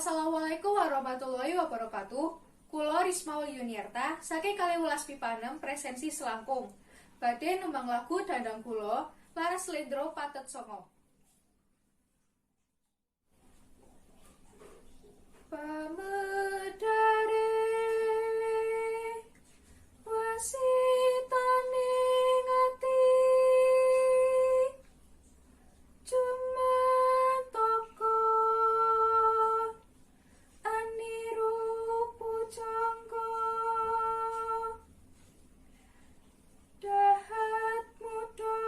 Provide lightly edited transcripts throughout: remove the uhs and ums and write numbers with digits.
Assalamualaikum warahmatullahi wabarakatuh. Kulo Risma Yuniarta, saking Kaliwelas Pipa 6 Presensi Selangkung. Badhe nembang lagu Dandang Kulo, laras Slendro Patet Songo. Pamedare wasitane ngati Jumatoko aniru pujangga dahat muda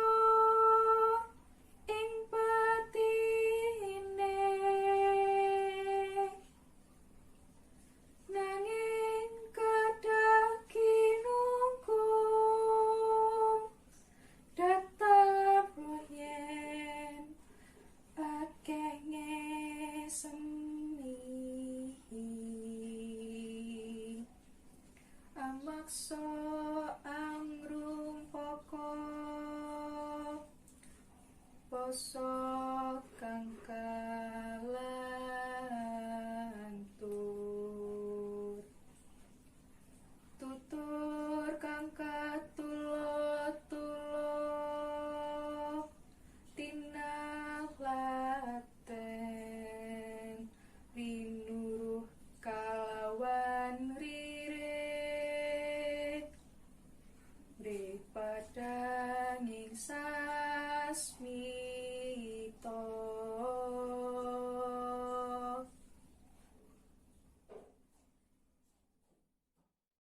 ing batine nanging kadaki nunggung datang royen akenge semi amaksa angrum pokok poso kang kalantur tutur kang katulo-tulo tinalaten rinuruh kalawan ririk daripada ing sasmi